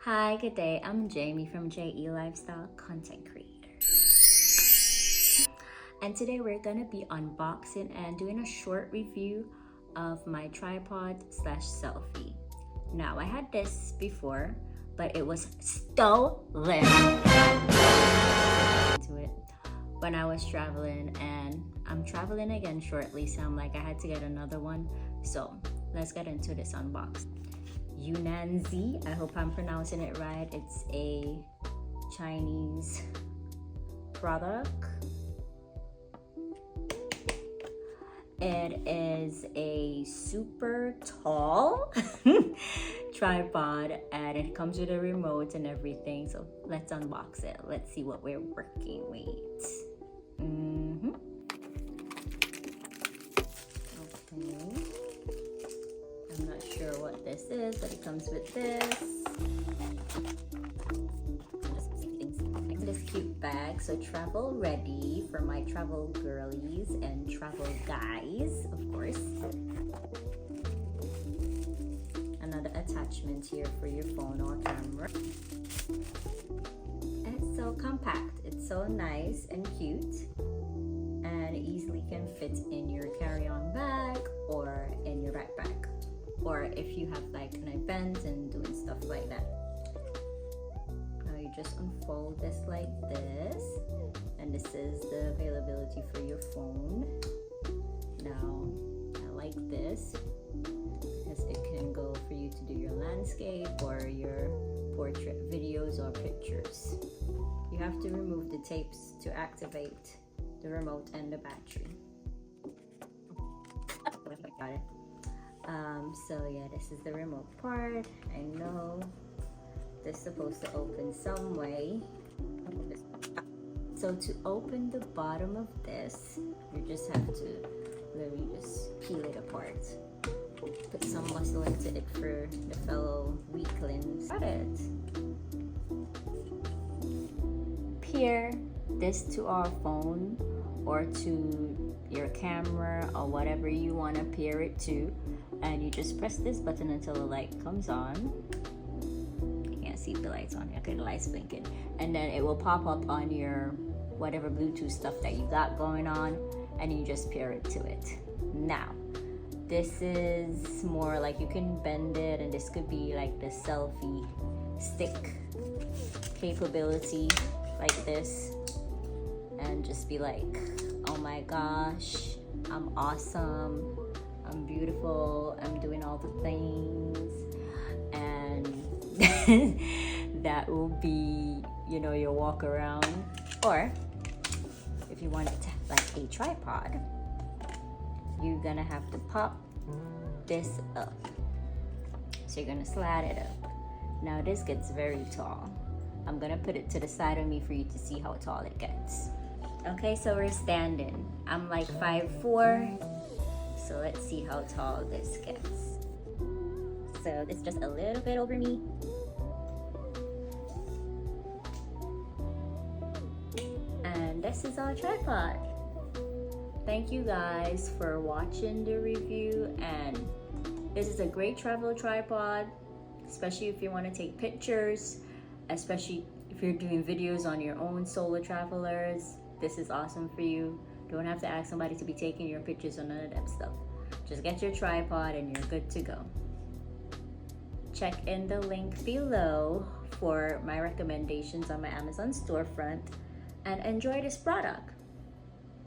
Hi, good day. I'm Jamie from JE Lifestyle Content Creator. And today we're gonna be unboxing and doing a short review of my tripod slash selfie. Now, I had this before, but it was stolen to it when I was traveling, and I'm traveling again shortly, so I'm like, I had to get another one. So let's get into this unboxing. Ulanzi, I hope I'm pronouncing it right. It's a Chinese product. It is a super tall tripod and it comes with a remote and everything. So let's unbox it. Let's see what we're working with. Okay. I'm not sure what this is, but it comes with this. This cute bag, so travel ready for my travel girlies and travel guys, of course. Another attachment here for your phone or camera. And it's so compact, it's so nice and cute, and it easily can fit in your carry-on bag or in your backpack, or if you have like an event and doing stuff like that. You just unfold this like this, and this is the availability for your phone. Now I like this because it can go for you to do your landscape or your portrait videos or pictures. You have to remove the tapes to activate the remote and the battery. Got it. So yeah, this is the remote part. I know this is supposed to open some way. So to open the bottom of this, you just have to literally just peel it apart. Put some muscle into it for the fellow weaklings. Got it. Pair this to our phone or to your camera or whatever you want to pair it to, and you just press this button until the light comes on. See if the lights on. Okay, the lights blinking, and then it will pop up on your whatever Bluetooth stuff that you got going on, and you just pair it to it. Now this is more like you can bend it, and this could be like the selfie stick capability, like this, and just be like, oh my gosh, I'm awesome, I'm beautiful, I'm doing all the things. And that will be, you know, your walk around. Or if you want it to have like a tripod, you're gonna have to pop this up. So you're gonna slide it up. Now this gets very tall. I'm gonna put it to the side of me for you to see how tall it gets. Okay, so we're standing. I'm like 5'4", so let's see how tall this gets. So it's just a little bit over me. And this is our tripod. Thank you guys for watching the review, and this is a great travel tripod, especially if you want to take pictures, especially if you're doing videos on your own solo travelers. This is awesome for you. Don't have to ask somebody to be taking your pictures or none of that stuff. Just get your tripod and you're good to go. Check in the link below for my recommendations on my Amazon storefront, and enjoy this product.